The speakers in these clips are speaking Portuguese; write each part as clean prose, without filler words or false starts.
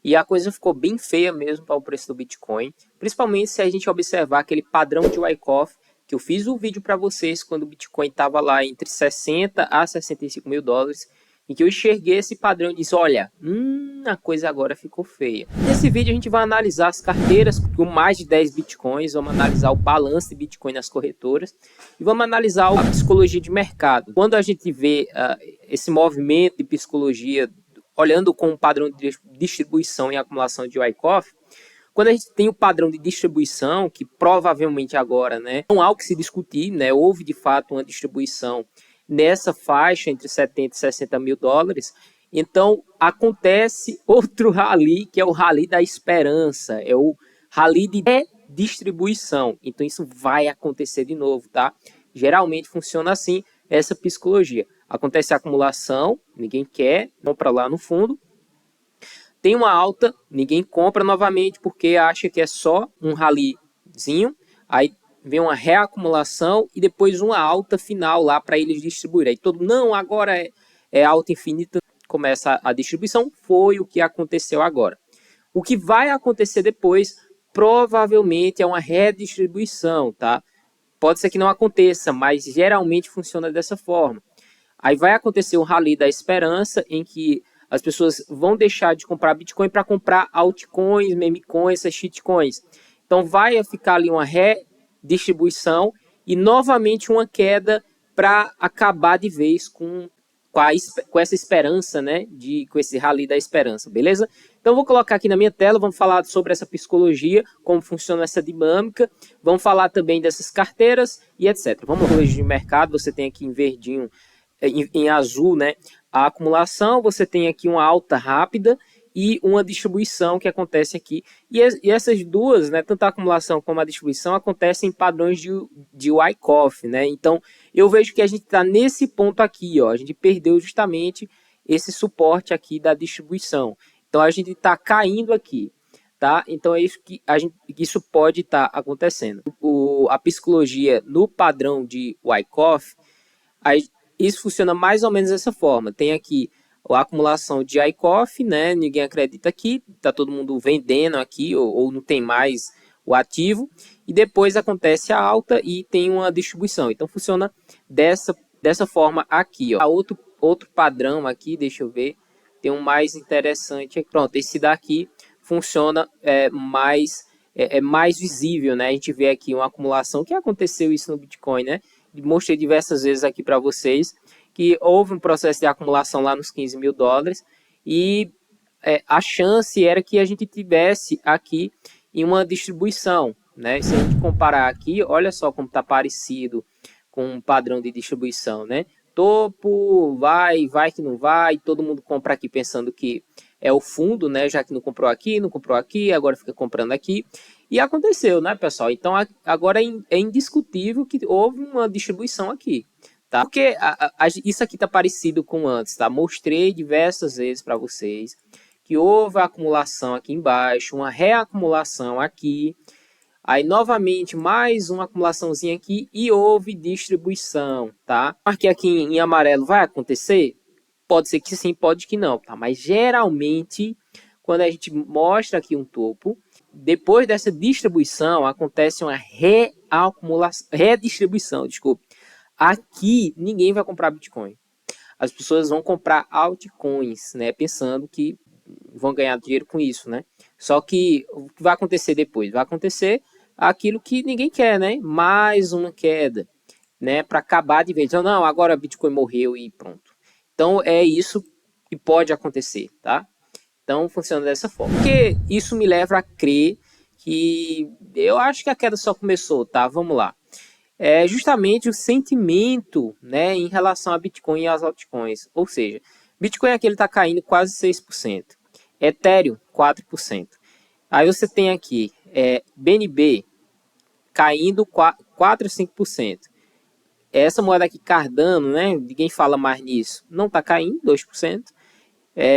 e a coisa ficou bem feia mesmo para o preço do Bitcoin, principalmente se a gente observar aquele padrão de Wyckoff, que eu fiz o vídeo para vocês quando o Bitcoin estava lá entre 60 a 65 mil dólares, em que eu enxerguei esse padrão e disse, olha, a coisa agora ficou feia. Nesse vídeo a gente vai analisar as carteiras com mais de 10 Bitcoins, vamos analisar o balanço de Bitcoin nas corretoras e vamos analisar a psicologia de mercado. Quando a gente vê esse movimento de psicologia, olhando com o padrão de distribuição e acumulação de Wyckoff, quando a gente tem o padrão de distribuição, que provavelmente agora, né, não há o que se discutir, né, houve de fato uma distribuição nessa faixa entre 70 e 60 mil dólares, então acontece outro rally, que é o rally da esperança, é o rally de redistribuição, então isso vai acontecer de novo, tá? Geralmente funciona assim, essa psicologia. Acontece a acumulação, ninguém quer, compra lá no fundo, tem uma alta, ninguém compra novamente porque acha que é só um rallyzinho, aí vem uma reacumulação e depois uma alta final lá para eles distribuírem. Aí todo não, agora é alta infinita, começa a distribuição, foi o que aconteceu agora. O que vai acontecer depois, provavelmente é uma redistribuição, tá? Pode ser que não aconteça, mas geralmente funciona dessa forma. Aí vai acontecer um rally da esperança, em que as pessoas vão deixar de comprar Bitcoin para comprar altcoins, memecoins, essas shitcoins. Então vai ficar ali uma redistribuição e novamente uma queda para acabar de vez com essa esperança, né? Com esse rally da esperança, beleza? Então vou colocar aqui na minha tela, vamos falar sobre essa psicologia, como funciona essa dinâmica, vamos falar também dessas carteiras e etc. Vamos ao de mercado, você tem aqui em verdinho, em azul, né, a acumulação, você tem aqui uma alta rápida e uma distribuição que acontece aqui. E essas duas, né, tanto a acumulação como a distribuição, acontecem em padrões de Wyckoff, né? Então, eu vejo que a gente está nesse ponto aqui, ó, a gente perdeu justamente esse suporte aqui da distribuição. Então, a gente está caindo aqui, tá? Então, é isso que isso pode estar acontecendo. A psicologia no padrão de Wyckoff, isso funciona mais ou menos dessa forma. Tem aqui a acumulação de Wyckoff, né? Ninguém acredita aqui, tá todo mundo vendendo aqui ou não tem mais o ativo. E depois acontece a alta e tem uma distribuição. Então funciona dessa forma aqui, ó. Outro padrão aqui, deixa eu ver. Tem um mais interessante aqui. Pronto, esse daqui funciona mais visível, né? A gente vê aqui uma acumulação, que aconteceu isso no Bitcoin, né? Mostrei diversas vezes aqui para vocês que houve um processo de acumulação lá nos 15 mil dólares e a chance era que a gente tivesse aqui em uma distribuição, né? Se a gente comparar aqui, olha só como está parecido com um padrão de distribuição, né? Topo, vai que não vai, todo mundo compra aqui pensando que é o fundo, né? Já que não comprou aqui, agora fica comprando aqui. E aconteceu, né, pessoal? Então, agora é indiscutível que houve uma distribuição aqui, tá? Porque isso aqui tá parecido com antes, tá? Mostrei diversas vezes para vocês que houve a acumulação aqui embaixo, uma reacumulação aqui, aí novamente mais uma acumulaçãozinha aqui e houve distribuição, tá? Marquei aqui em amarelo, vai acontecer? Pode ser que sim, pode que não, tá? Mas geralmente, quando a gente mostra aqui um topo, depois dessa distribuição, acontece uma redistribuição, desculpe. Aqui, ninguém vai comprar Bitcoin. As pessoas vão comprar altcoins, né? Pensando que vão ganhar dinheiro com isso, né? Só que o que vai acontecer depois? Vai acontecer aquilo que ninguém quer, né? Mais uma queda, né? Para acabar de vez. Então, não, agora Bitcoin morreu e pronto. Então, é isso que pode acontecer, tá? Então, funciona dessa forma. Porque isso me leva a crer que eu acho que a queda só começou, tá? Vamos lá. É justamente o sentimento, né, em relação a Bitcoin e as altcoins. Ou seja, Bitcoin aqui ele está caindo quase 6%. Ethereum, 4%. Aí você tem aqui BNB caindo 4 a 5%. Essa moeda aqui, Cardano, né? Ninguém fala mais nisso. Não está caindo, 2%.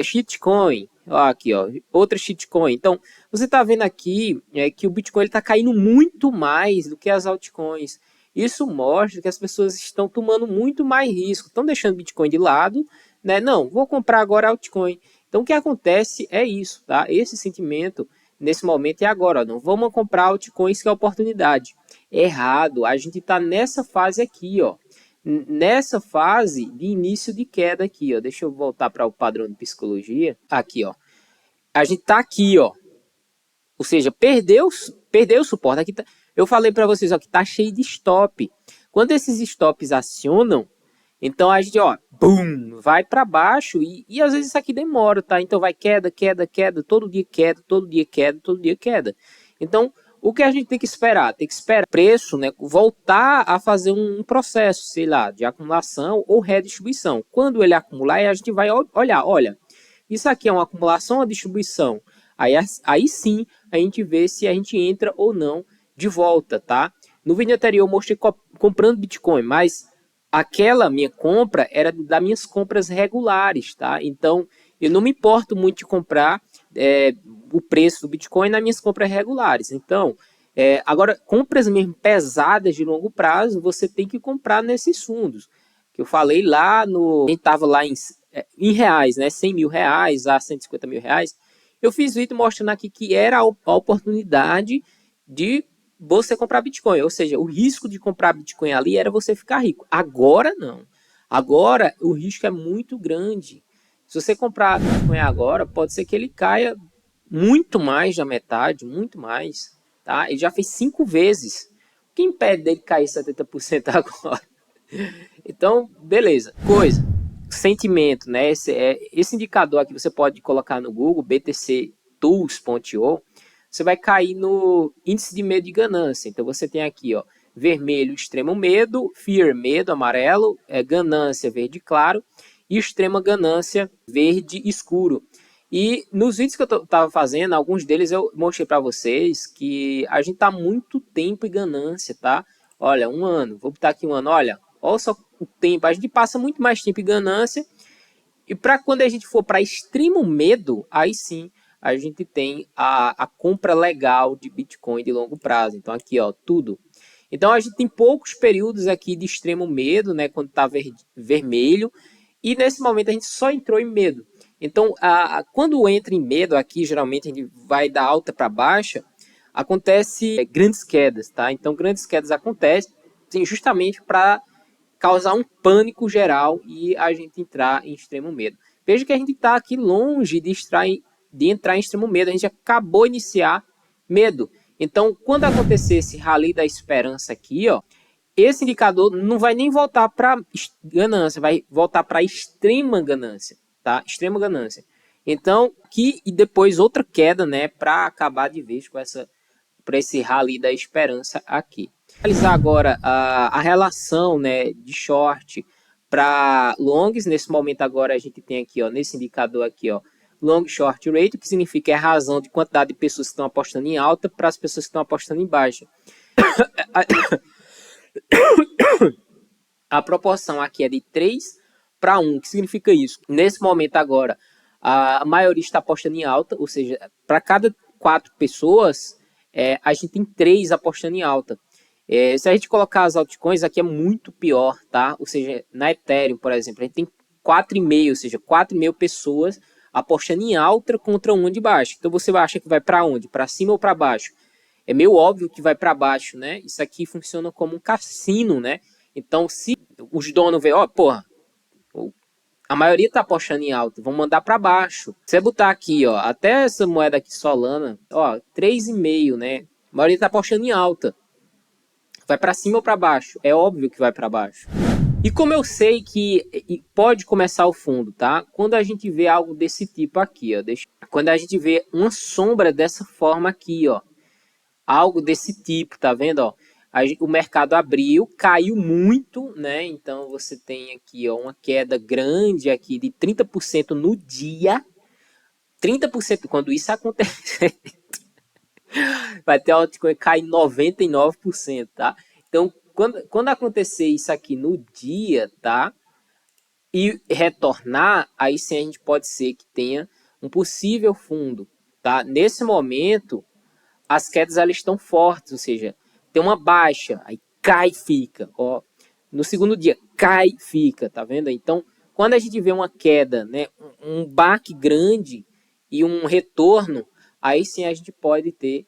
Shitcoin, ó, aqui, ó, outra shitcoin. Então, você está vendo aqui que o Bitcoin está caindo muito mais do que as altcoins. Isso mostra que as pessoas estão tomando muito mais risco, estão deixando Bitcoin de lado, né? Não, vou comprar agora altcoin. Então, o que acontece é isso, tá? Esse sentimento, nesse momento, é agora. Ó, não vamos comprar altcoins que é oportunidade. Errado. A gente está nessa fase aqui, ó. Nessa fase de início de queda aqui, ó. Deixa eu voltar para o padrão de psicologia. Aqui, ó. A gente está aqui, ó. Ou seja, perdeu o suporte. Aqui tá, eu falei para vocês, ó, que tá cheio de stop. Quando esses stops acionam, então a gente, ó, bum, vai para baixo e às vezes isso aqui demora, tá? Então vai queda, queda, queda, todo dia queda, todo dia queda, todo dia queda. Então, o que a gente tem que esperar? Tem que esperar o preço, né, voltar a fazer um processo, sei lá, de acumulação ou redistribuição. Quando ele acumular, a gente vai olhar, olha, isso aqui é uma acumulação ou distribuição? Aí sim a gente vê se a gente entra ou não de volta, tá? No vídeo anterior eu mostrei comprando Bitcoin, mas aquela minha compra era das minhas compras regulares, tá? Então eu não me importo muito de comprar o preço do Bitcoin nas minhas compras regulares. Então, agora, compras mesmo pesadas de longo prazo, você tem que comprar nesses fundos. Que eu falei lá no... A gente estava lá em reais, né? 100 mil reais a 150 mil reais. Eu fiz vídeo mostrando aqui que era a oportunidade de você comprar Bitcoin. Ou seja, o risco de comprar Bitcoin ali era você ficar rico. Agora não. Agora o risco é muito grande. Se você comprar Bitcoin agora, pode ser que ele caia muito mais da metade, muito mais. Tá? Ele já fez 5 vezes. O que impede dele cair 70% agora? Então, beleza. Sentimento, né? Esse indicador aqui você pode colocar no Google, btctools.io, você vai cair no índice de medo e ganância. Então você tem aqui, ó, vermelho, extremo medo, fear, medo, amarelo, ganância, verde claro, e extrema ganância, verde escuro. E nos vídeos que eu estava fazendo, alguns deles eu mostrei para vocês que a gente tá muito tempo em ganância, tá? Olha, 1 ano, vou botar aqui 1 ano, olha só o tempo, a gente passa muito mais tempo em ganância, e para quando a gente for para extremo medo, aí sim a gente tem a compra legal de Bitcoin de longo prazo. Então aqui, ó, tudo. Então a gente tem poucos períodos aqui de extremo medo, né, quando está vermelho, e nesse momento a gente só entrou em medo. Então, quando entra em medo aqui, geralmente a gente vai da alta para baixa, acontece grandes quedas, tá? Então grandes quedas acontecem justamente para causar um pânico geral e a gente entrar em extremo medo. Veja que a gente está aqui longe de entrar em extremo medo. A gente acabou de iniciar medo. Então, quando acontecer esse rally da esperança aqui, ó, esse indicador não vai nem voltar para ganância, vai voltar para extrema ganância, tá? Extrema ganância. Então, aqui e depois outra queda, né, para acabar de vez com para esse rally da esperança aqui. Analisar agora a relação, né, de short para longs. Nesse momento agora a gente tem aqui, ó, nesse indicador aqui, ó, long short rate, que significa a razão de quantidade de pessoas que estão apostando em alta para as pessoas que estão apostando em baixa. A proporção aqui é de 3 para 1. O que significa isso? Nesse momento agora, a maioria está apostando em alta, ou seja, para cada 4 pessoas, a gente tem 3 apostando em alta. Se a gente colocar as altcoins, aqui é muito pior, tá? Ou seja, na Ethereum, por exemplo, a gente tem 4,5, ou seja, 4,5 pessoas apostando em alta contra uma de baixo. Então você acha que vai para onde? Para cima ou para baixo? É meio óbvio que vai para baixo, né? Isso aqui funciona como um cassino, né? Então, se os donos veem, ó, porra, a maioria tá apostando em alta, vão mandar para baixo. Se você botar aqui, ó, até essa moeda aqui Solana, ó, 3,5, né? A maioria tá apostando em alta. Vai para cima ou para baixo? É óbvio que vai para baixo. E como eu sei que pode começar o fundo, tá? Quando a gente vê algo desse tipo aqui, ó, quando a gente vê uma sombra dessa forma aqui, ó, algo desse tipo, tá vendo, ó? O mercado abriu, caiu muito, né? Então você tem aqui, ó, uma queda grande aqui de 30% no dia. 30% quando isso acontece, vai ter altcoin cair 99%, tá? Então, quando acontecer isso aqui no dia, tá? E retornar, aí sim a gente pode ser que tenha um possível fundo, tá? Nesse momento, as quedas elas estão fortes, ou seja, tem uma baixa, aí cai e fica, ó. No segundo dia, cai e fica, tá vendo? Então, quando a gente vê uma queda, né, um baque grande e um retorno, aí sim a gente pode ter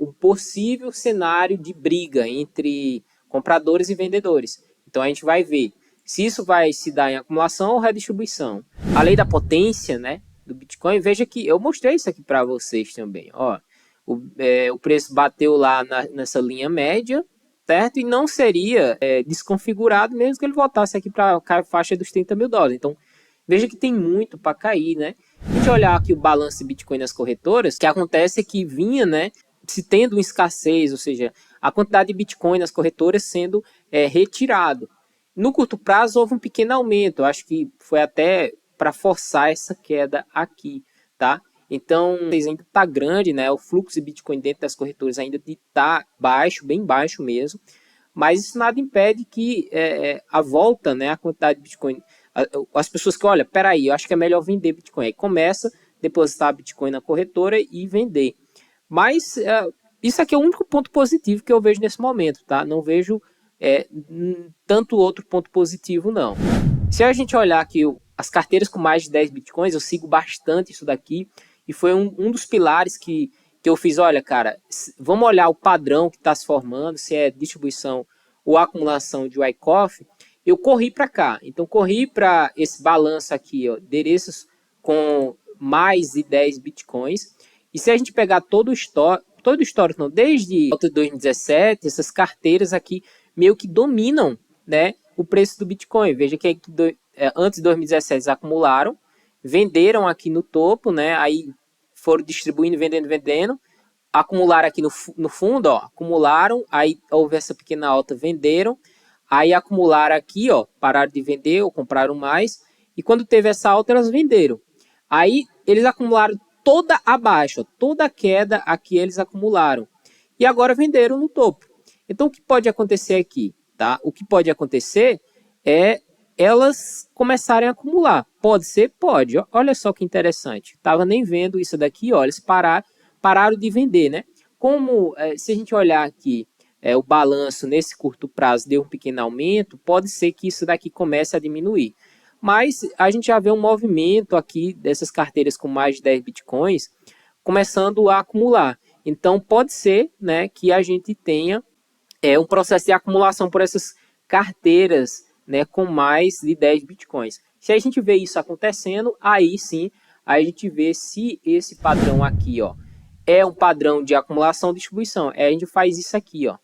um possível cenário de briga entre compradores e vendedores. Então a gente vai ver se isso vai se dar em acumulação ou redistribuição. A lei da potência, né, do Bitcoin, veja que eu mostrei isso aqui para vocês também. Ó, o preço bateu lá nessa linha média, certo? E não seria desconfigurado mesmo que ele voltasse aqui para a faixa dos 30 mil dólares. Então, veja que tem muito para cair, né? Se a gente olhar aqui o balanço de Bitcoin nas corretoras, o que acontece é que vinha, né, se tendo uma escassez, ou seja, a quantidade de Bitcoin nas corretoras sendo retirado. No curto prazo houve um pequeno aumento, eu acho que foi até para forçar essa queda aqui, tá? Então, ainda está grande, né? O fluxo de Bitcoin dentro das corretoras ainda está baixo, bem baixo mesmo, mas isso nada impede que a volta, né, a quantidade de Bitcoin, as pessoas que, olha, peraí, eu acho que é melhor vender Bitcoin, aí começa a depositar Bitcoin na corretora e vender. Mas isso aqui é o único ponto positivo que eu vejo nesse momento, tá? Não vejo tanto outro ponto positivo, não. Se a gente olhar aqui as carteiras com mais de 10 Bitcoins, eu sigo bastante isso daqui, e foi um dos pilares que eu fiz, olha, cara, vamos olhar o padrão que está se formando, se é distribuição ou acumulação de Wyckoff, eu corri para cá. Então, corri para esse balanço aqui, ó, endereços com mais de 10 Bitcoins, e se a gente pegar todo o histórico, não, desde 2017, essas carteiras aqui meio que dominam, né, o preço do Bitcoin. Veja que antes de 2017 eles acumularam, venderam aqui no topo, né, aí foram distribuindo, vendendo, acumularam aqui no fundo, ó, acumularam, aí houve essa pequena alta, venderam, aí acumularam aqui, ó, pararam de vender ou compraram mais, e quando teve essa alta elas venderam. Aí eles acumularam toda a baixa, toda a queda aqui eles acumularam, e agora venderam no topo. Então o que pode acontecer aqui, tá? O que pode acontecer é elas começarem a acumular. Pode ser? Pode. Olha só que interessante. Estava nem vendo isso daqui, olha, eles pararam de vender, né? Como, se a gente olhar aqui, o balanço nesse curto prazo deu um pequeno aumento, pode ser que isso daqui comece a diminuir. Mas a gente já vê um movimento aqui dessas carteiras com mais de 10 Bitcoins começando a acumular. Então pode ser, né, que a gente tenha um processo de acumulação por essas carteiras, né, com mais de 10 Bitcoins. Se a gente vê isso acontecendo, aí sim, a gente vê se esse padrão aqui, ó, é um padrão de acumulação e distribuição. A gente faz isso aqui, ó,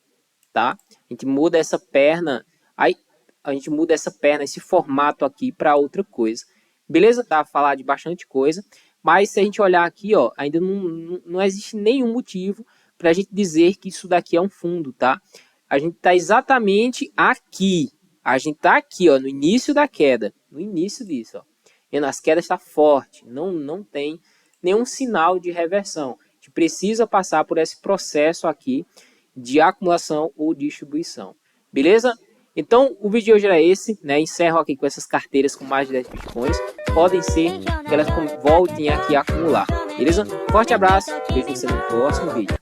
tá? A gente muda essa perna, aí a gente muda essa perna, esse formato aqui para outra coisa. Beleza? Tá a falar de bastante coisa, mas se a gente olhar aqui, ó, ainda não existe nenhum motivo para a gente dizer que isso daqui é um fundo, tá? A gente está exatamente aqui. A gente está aqui, ó, no início da queda. No início disso, ó. E as quedas está forte. Não tem nenhum sinal de reversão. A gente precisa passar por esse processo aqui de acumulação ou distribuição. Beleza? Então, o vídeo de hoje era esse, né? Encerro aqui com essas carteiras com mais de 10 Bitcoins. Podem ser que elas voltem aqui a acumular. Beleza? Forte abraço. Vejo você no próximo vídeo.